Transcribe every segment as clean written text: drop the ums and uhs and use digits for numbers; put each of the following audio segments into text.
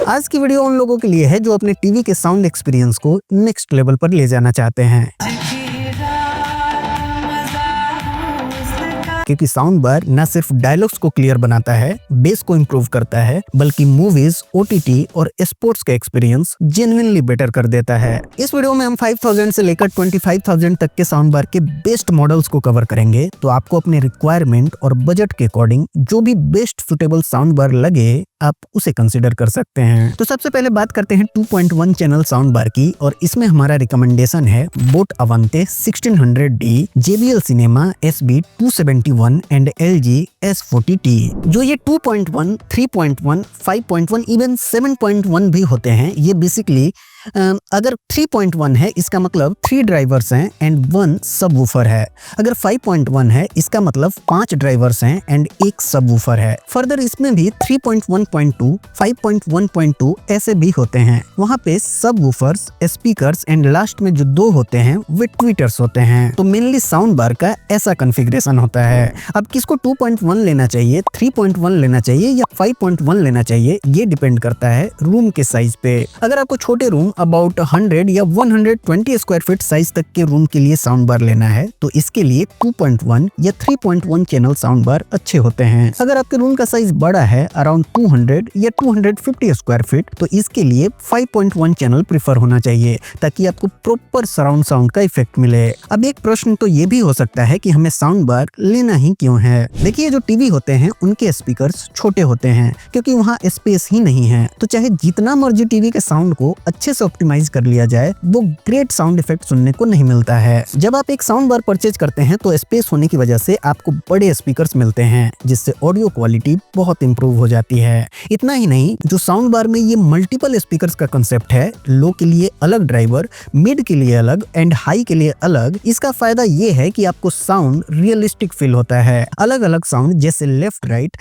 आज की वीडियो उन लोगों के लिए है जो अपने टीवी के साउंड एक्सपीरियंस को नेक्स्ट लेवल पर ले जाना चाहते हैं, क्योंकि साउंड बार न सिर्फ डायलॉग्स को क्लियर बनाता है, बेस को इम्प्रूव करता है, बल्कि मूवीज, ओटीटी और स्पोर्ट्स का एक्सपीरियंस जेन्युइनली बेटर कर देता है। इस वीडियो में हम 5000 से लेकर 25,000 तक के साउंड बार के बेस्ट मॉडल्स को कवर करेंगे, तो आपको अपने रिक्वायरमेंट और बजट के अकॉर्डिंग जो भी बेस्ट सुटेबल साउंड बार लगे आप उसे कंसिडर कर सकते हैं। तो सबसे पहले बात करते हैं 2.1 चैनल साउंड बार की, और इसमें हमारा रिकमेंडेशन है boat Aavante 1600D, JBL cinema SB271 and LG S40T। जो ये 2.1, 3.1, 5.1, इवन 7.1 भी होते हैं। ये बेसिकली अगर 3.1 है इसका मतलब 3 ड्राइवर्स हैं एंड 1 सबवूफर है। अगर 5.1 है इसका मतलब 5 ड्राइवर्स हैं एंड 1 सबवूफर है। फर्दर इसमें भी 3.1.2, 5.1.2 ऐसे भी होते हैं। वहाँ पे सबवूफर्स, स्पीकर्स एंड लास्ट में जो 2 होते हैं वे ट्वीटर्स होते हैं। तो मेनली साउंड बार का ऐसा कॉन्फ़िगरेशन होता है। अब किसको 2.1 लेना चाहिए, 3.1 लेना चाहिए या 5.1 लेना चाहिए, ये डिपेंड करता है रूम के साइज पे। अगर आपको छोटे रूम अबाउट 100 या 120 स्क्वायर फीट साइज तक के रूम के लिए साउंड बार लेना है तो इसके लिए 2.1 या 3.1 चैनल साउंड बार अच्छे होते हैं। अगर आपके रूम का साइज बड़ा है अराउंड 200 या 250 स्क्वायर फीट तो इसके लिए 5.1 चैनल प्रीफर होना चाहिए, ताकि आपको प्रॉपर सराउंड साउंड का इफेक्ट मिले। अब एक प्रश्न तो ये भी हो सकता है कि हमें साउंड बार लेना ही क्यों है। देखिए, जो टीवी होते हैं उनके स्पीकर्स छोटे होते हैं क्योंकि वहाँ स्पेस ही नहीं है। तो चाहे जितना मर्जी टीवी के साउंड को अच्छे से ऑप्टिमाइज कर लिया जाए, वो ग्रेट साउंड इफेक्ट सुनने को नहीं मिलता है। जब आप एक साउंड बार परचेज करते हैं तो स्पेस होने की वजह से आपको बड़े स्पीकर्स मिलते हैं, जिससे ऑडियो क्वालिटी बहुत इंप्रूव हो जाती है। इतना ही नहीं, जो साउंड बार में ये मल्टीपल स्पीकर्स का कंसेप्ट है, लो के लिए अलग ड्राइवर, मिड के लिए अलग एंड हाई के लिए अलग, इसका फायदा ये है कि आपको साउंड रियलिस्टिक फील होता है। अलग अलग साउंड जैसे लेफ्ट राइट,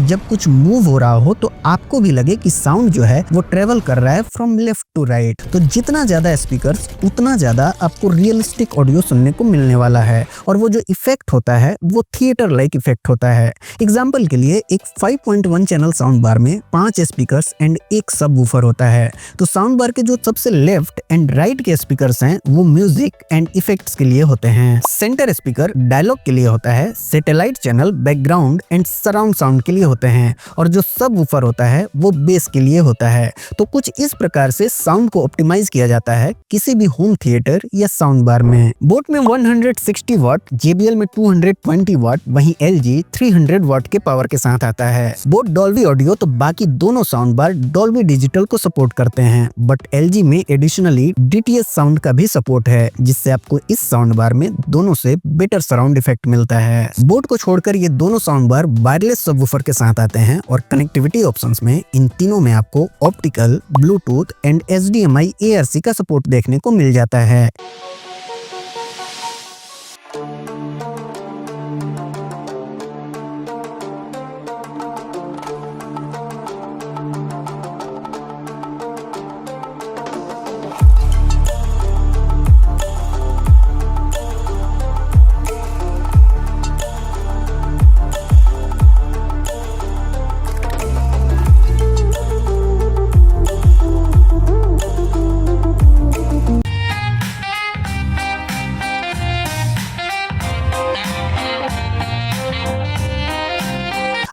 जब कुछ मूव हो रहा हो तो आपको भी लगे कि साउंड जो है वो ट्रेवल कर रहा है फ्रॉम लेफ्ट टू राइट। तो जितना ज्यादा स्पीकर्स उतना ज्यादा आपको रियलिस्टिक ऑडियो सुनने को मिलने वाला है, और वो जो इफेक्ट होता है वो थिएटर लाइक इफेक्ट होता है। एग्जांपल के लिए एक 5.1 चैनल साउंड बार में 5 स्पीकर्स एंड 1 सबवूफर होता है। तो साउंड बार के जो सबसे लेफ्ट एंड राइट के स्पीकर्स हैं वो म्यूजिक एंड इफेक्ट्स के लिए होते हैं। सेंटर स्पीकर डायलॉग के लिए होता है। Satellite channel background and surround sound के लिए होते हैं, और जो सबवूफर होता है वो बेस के लिए होता है। तो कुछ इस प्रकार से साउंड को ऑप्टिमाइज किया जाता है किसी भी होम थिएटर या साउंड बार में। बोट में 160 वाट, JBL में 220 वाट, वहीं LG 300 वाट के पावर के साथ आता है। बोट डॉल्बी ऑडियो तो बाकी दोनों साउंड बार डॉल्बी डिजिटल को सपोर्ट करते हैं, बट LG में एडिशनली DTS साउंड का भी सपोर्ट है, जिससे आपको इस साउंड बार में दोनों से बेटर सराउंड इफेक्ट मिलता है। बोट को छोड़कर ये दोनों साउंड बार वायरलेस सबवूफर के साथ आते हैं, और कनेक्टिविटी ऑप्शंस में इन तीनों में आपको optical, Bluetooth and HDMI ARC का सपोर्ट देखने को मिल जाता है।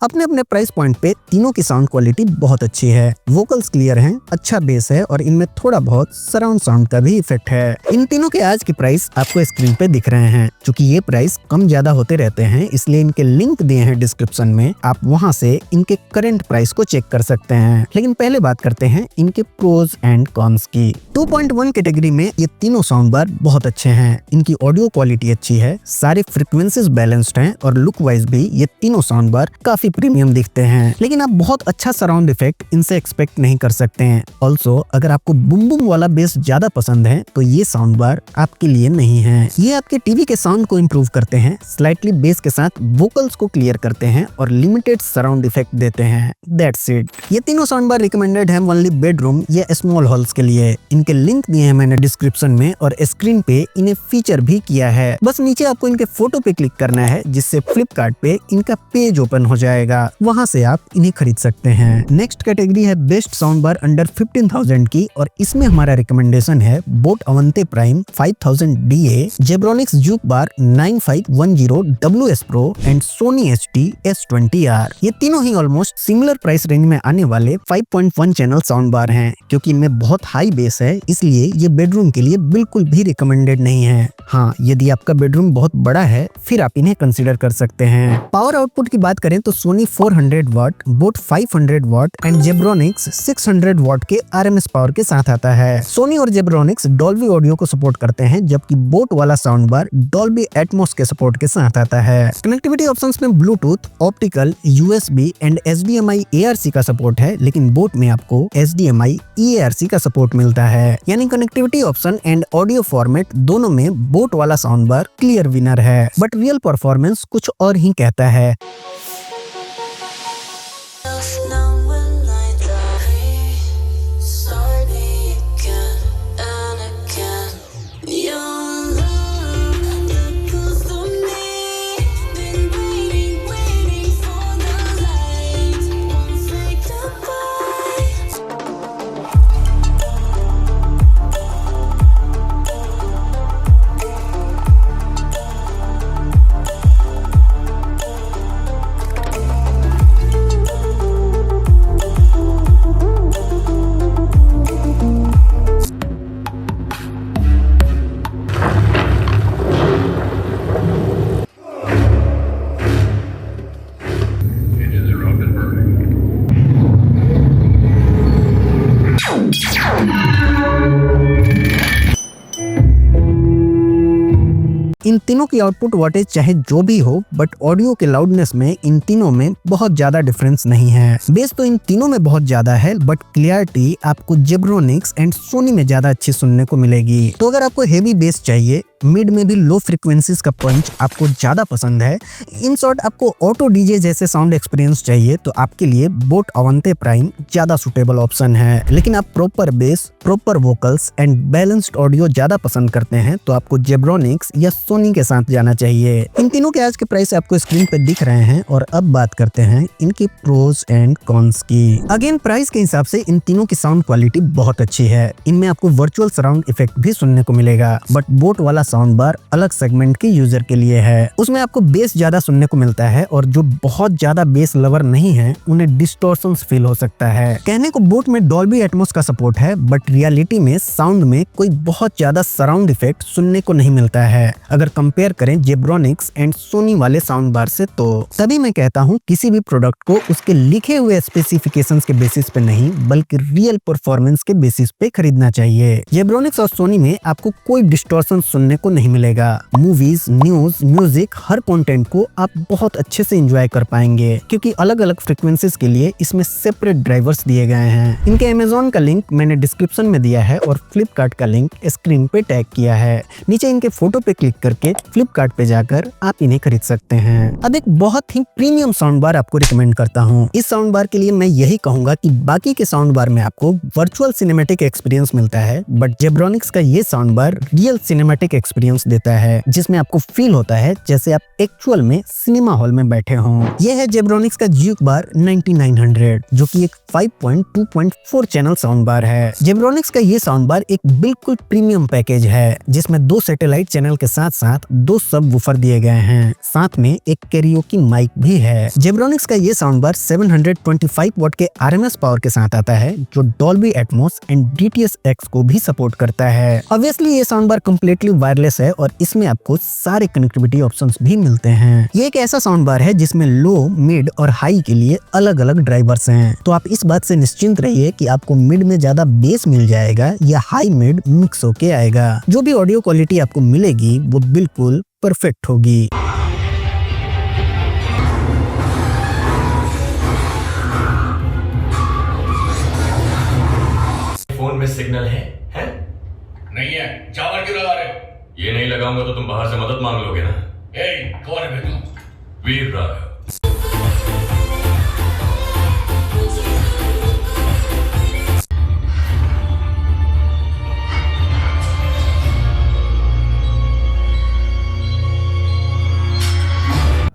अपने अपने प्राइस पॉइंट पे तीनों की साउंड क्वालिटी बहुत अच्छी है। वोकल्स क्लियर हैं, अच्छा बेस है, और इनमें थोड़ा बहुत सराउंड साउंड का भी इफेक्ट है। इन तीनों के आज की प्राइस आपको स्क्रीन पे दिख रहे हैं। क्योंकि ये प्राइस कम ज्यादा होते रहते हैं, इसलिए इनके लिंक दिए हैं डिस्क्रिप्शन में, आप वहां से इनके करंट प्राइस को चेक कर सकते हैं। लेकिन पहले बात करते हैं इनके प्रोज एंड कॉन्स की। 2.1 कैटेगरी में ये तीनों साउंड बार बहुत अच्छे हैं। इनकी ऑडियो क्वालिटी अच्छी है, सारे फ्रीक्वेंसीज बैलेंस्ड हैं, और लुक वाइज भी ये तीनों साउंड बार काफी प्रीमियम दिखते हैं। लेकिन आप बहुत अच्छा सराउंड इफेक्ट इनसे एक्सपेक्ट नहीं कर सकते हैं। ऑल्सो अगर आपको बुम बुम वाला बेस ज्यादा पसंद है तो ये साउंड बार आपके लिए नहीं है। ये आपके टीवी के साउंड को इम्प्रूव करते हैं, स्लाइटली बेस के साथ वोकल्स को क्लियर करते हैं, और लिमिटेड सराउंड इफेक्ट देते हैं। That's it. ये तीनों साउंड बार रिकमेंडेड है ओनली बेडरूम या स्मॉल हॉल्स के लिए। इनके लिंक दिए हैं मैंने डिस्क्रिप्शन में, और स्क्रीन पे इन्हें फीचर भी किया है। बस नीचे आपको इनके फोटो पे क्लिक करना है, जिससे फ्लिपकार्ट पे इनका पेज ओपन हो जाएगा। आएगा, वहाँ से आप इन्हें खरीद सकते हैं। नेक्स्ट कैटेगरी है बेस्ट साउंड बार अंडर 15,000 की, और इसमें हमारा रिकमेंडेशन है boat avante prime 5000 DA, Zebronics juke bar 9510 WS Pro and Sony HT S20R। ये तीनों ही ऑलमोस्ट सिमिलर प्राइस रेंज में आने वाले 5.1 चैनल साउंड बार हैं। क्योंकि इनमें बहुत हाई बेस है, इसलिए ये बेडरूम के लिए बिल्कुल भी रिकमेंडेड नहीं है। हाँ, यदि आपका बेडरूम बहुत बड़ा है फिर आप इन्हें कंसीडर कर सकते हैं। पावर आउटपुट की बात करें तो सोनी 400 वाट, बोट 500 वाट एंड जेब्रोनिक्स 600 वाट के RMS पावर के साथ आता है। सोनी और जेब्रोनिक्स डॉल्बी ऑडियो को सपोर्ट करते हैं, जबकि बोट वाला साउंड बार डॉल्बी एटमॉस के सपोर्ट के साथ आता है। कनेक्टिविटी ऑप्शंस में Bluetooth, optical, USB and HDMI ARC का सपोर्ट है, लेकिन बोट में आपको HDMI EARC का सपोर्ट मिलता है। यानी connectivity option and audio format दोनों में बोट वाला साउंड बार क्लियर विनर है, बट रियल परफॉर्मेंस कुछ और ही कहता है। इन तीनों की आउटपुट वोल्टेज चाहे जो भी हो, बट ऑडियो के लाउडनेस में इन तीनों में बहुत ज्यादा डिफरेंस नहीं है। बेस तो इन तीनों में बहुत ज्यादा है, बट क्लियरिटी आपको जेब्रोनिक्स एंड सोनी में ज्यादा अच्छी सुनने को मिलेगी। तो अगर आपको हेवी बेस चाहिए, मिड में भी लो फ्रीक्वेंसीज का पंच आपको ज्यादा पसंद है, इन शॉर्ट आपको ऑटो डीजे जैसे साउंड एक्सपीरियंस चाहिए, तो आपके लिए बोट अवंते प्राइम ज्यादा सुटेबल ऑप्शन है। लेकिन आप proper base, proper vocals and balanced audio ज्यादा पसंद करते हैं, तो आपको जेब्रोनिक्स या सोनी के साथ जाना चाहिए। इन तीनों के आज के प्राइस आपको स्क्रीन पे दिख रहे हैं, और अब बात करते हैं इनके प्रोज एंड कॉन्स की। अगेन प्राइस के हिसाब से इन तीनों की साउंड क्वालिटी बहुत अच्छी है। इनमें आपको वर्चुअल सराउंड इफेक्ट भी सुनने को मिलेगा, बट बोट वाला साउंड बार अलग सेगमेंट के यूजर के लिए है। उसमें आपको बेस ज्यादा सुनने को मिलता है, और जो बहुत ज्यादा बेस लवर नहीं है उन्हें डिस्टॉर्शंस फील हो सकता है। कहने को बोट में डॉल्बी एटमॉस का सपोर्ट है, बट रियलिटी में साउंड में कोई बहुत ज्यादा सराउंड इफेक्ट सुनने को नहीं मिलता है अगर कंपेयर करें जेब्रोनिक्स एंड सोनी वाले साउंड बार से। तो तभी मैं कहता हूँ किसी भी प्रोडक्ट को उसके लिखे हुए स्पेसिफिकेशंस के बेसिस पे नहीं, बल्कि रियल परफॉर्मेंस के बेसिस पे खरीदना चाहिए। जेब्रोनिक्स और सोनी में आपको कोई डिस्टॉर्शन सुनने को नहीं मिलेगा। मूवीज, न्यूज, म्यूजिक, हर कंटेंट को आप बहुत अच्छे से एंजॉय कर पाएंगे, क्योंकि अलग अलग फ्रीक्वेंसीज के लिए इसमें सेपरेट ड्राइवर्स दिए गए हैं। इनके अमेजोन का लिंक मैंने डिस्क्रिप्शन में दिया है, और फ्लिपकार्ट का लिंक स्क्रीन पे टैग किया है। नीचे इनके फोटो पे क्लिक करके फ्लिपकार्ट पे जाकर आप इन्हें खरीद सकते हैं। अब एक बहुत ही प्रीमियम साउंड बार आपको रिकमेंड करता हूँ। इस साउंड बार के लिए मैं यही कहूंगा कि बाकी के साउंड बार में आपको वर्चुअल सिनेमैटिक एक्सपीरियंस मिलता है, बट जेब्रोनिक्स का ये sound bar real cinematic experience देता है, जिसमें आपको फील होता है जैसे आप एक्चुअल में सिनेमा हॉल में बैठे हों। यह है जेब्रोनिक्स का ज्यूक बार 9900, जो कि एक 5.2.4 चैनल साउंड बार है। जेब्रोनिक्स का ये साउंड बार एक बिल्कुल प्रीमियम पैकेज है, जिसमें 2 सैटेलाइट चैनल के साथ साथ 2 सब वूफर दिए गए हैं, साथ में एक कैरियोकी माइक भी है। जेब्रोनिक्स का ये साउंड बार 725 वाट के RMS पावर के साथ आता है, जो डॉल्बी एटमॉस एंड DTS-X को भी सपोर्ट करता है। ऑब्वियसली ये साउंड बार कम्प्लीटली वायरलेस है, और इसमें आपको सारे कनेक्टिविटी ऑप्शंस भी मिलते हैं। ये एक ऐसा साउंड बार है जिसमें लो, मिड और हाई के लिए अलग अलग ड्राइवर्स हैं, तो आप इस बात से निश्चिंत रहिए कि आपको मिड में ज्यादा बेस मिल जाएगा या हाई मिड मिक्स होके आएगा। जो भी ऑडियो क्वालिटी आपको मिलेगी वो बिल्कुल परफेक्ट होगी। फोन में सिग्नल है? नहीं है, चावल क्यों लगा रहे हो? ये नहीं लगाऊंगा तो तुम बाहर से मदद मांग लोगे ना। कौन है बेटा? वीर राघव।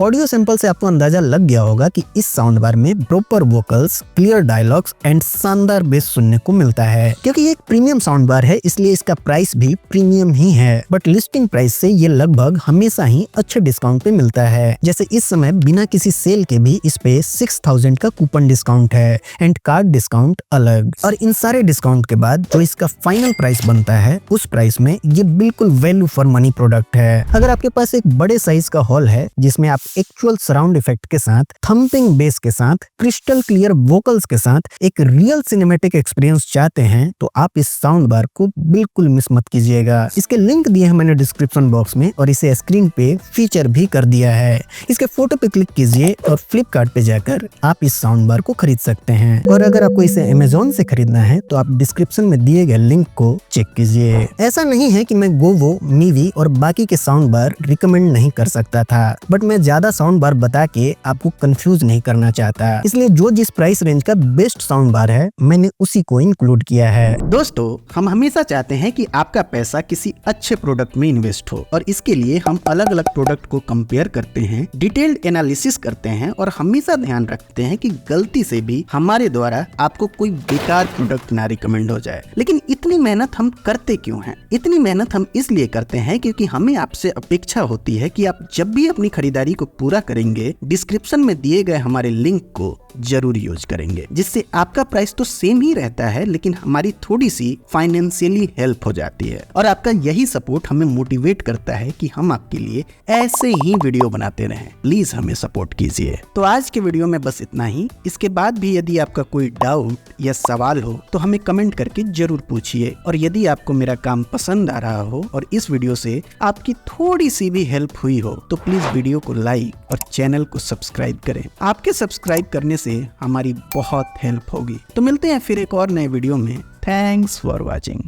ऑडियो सैंपल से आपको अंदाजा लग गया होगा कि इस साउंड बार में proper vocals, clear dialogues and शानदार बेस सुनने को मिलता है। क्योंकि ये एक प्रीमियम साउंड बार है इसलिए इसका प्राइस भी प्रीमियम ही है, बट लिस्टिंग प्राइस से ये लगभग हमेशा ही अच्छे डिस्काउंट पे मिलता है। जैसे इस समय बिना किसी सेल के भी इस पे 6000 का कूपन डिस्काउंट है एंड कार्ड डिस्काउंट अलग। और इन सारे डिस्काउंट के बाद जो इसका फाइनल प्राइस बनता है उस प्राइस में ये बिल्कुल वैल्यू फॉर मनी प्रोडक्ट है। अगर आपके पास एक बड़े साइज का हॉल है जिसमें आप एक्चुअल सराउंड इफेक्ट के साथ, थम्पिंग बेस के साथ, क्रिस्टल क्लियर वोकल्स के साथ एक रियल सिनेमैटिक एक्सपीरियंस चाहते हैं तो आप इस साउंड बार को बिल्कुल मिस मत कीजिएगा। इसके लिंक दिए हैं मैंने डिस्क्रिप्शन बॉक्स में और इसे स्क्रीन पे फीचर भी कर दिया है। इसके फोटो पे क्लिक कीजिए और फ्लिपकार्ट पे जाकर आप इस साउंड बार को खरीद सकते हैं। और अगर आपको इसे अमेज़न से खरीदना है तो आप डिस्क्रिप्शन में दिए गए लिंक को चेक कीजिए। ऐसा नहीं है कि मैं गोवो, मीवी और बाकी के साउंड बार रिकमेंड नहीं कर सकता था, बट मैं ज्यादा साउंड बार बता के आपको कंफ्यूज नहीं करना चाहता, इसलिए जो जिस प्राइस रेंज का बेस्ट साउंड बार है मैंने उसी को इंक्लूड किया है। दोस्तों, हम हमेशा चाहते हैं कि आपका पैसा किसी अच्छे प्रोडक्ट में इन्वेस्ट हो और इसके लिए हम अलग अलग प्रोडक्ट को कंपेयर करते हैं, डिटेल्ड एनालिसिस करते हैं और हमेशा ध्यान रखते हैं कि गलती से भी हमारे द्वारा आपको कोई बेकार प्रोडक्ट ना रिकमेंड हो जाए। लेकिन इतनी मेहनत हम करते क्यों हैं? इतनी मेहनत हम इसलिए करते हैं क्योंकि हमें आपसे अपेक्षा होती है कि आप जब भी अपनी खरीदारी को पूरा करेंगे डिस्क्रिप्शन में दिए गए हमारे लिंक को जरूर यूज करेंगे, जिससे आपका प्राइस तो सेम ही रहता है लेकिन हमारी थोड़ी सी फाइनेंशियली हेल्प हो जाती है। और आपका यही सपोर्ट हमें मोटिवेट करता है कि हम आपके लिए ऐसे ही वीडियो बनाते रहें। प्लीज हमें सपोर्ट कीजिए। तो आज के वीडियो में बस इतना ही। इसके बाद भी यदि आपका कोई डाउट या सवाल हो तो हमें कमेंट करके जरूर पूछिए। और यदि आपको मेरा काम पसंद आ रहा हो और इस वीडियो से आपकी थोड़ी सी भी हेल्प हुई हो तो प्लीज वीडियो को लाइक और चैनल को सब्सक्राइब करें। आपके सब्सक्राइब करने से हमारी बहुत हेल्प होगी। तो मिलते हैं फिर एक और नए वीडियो में। Thanks for watching.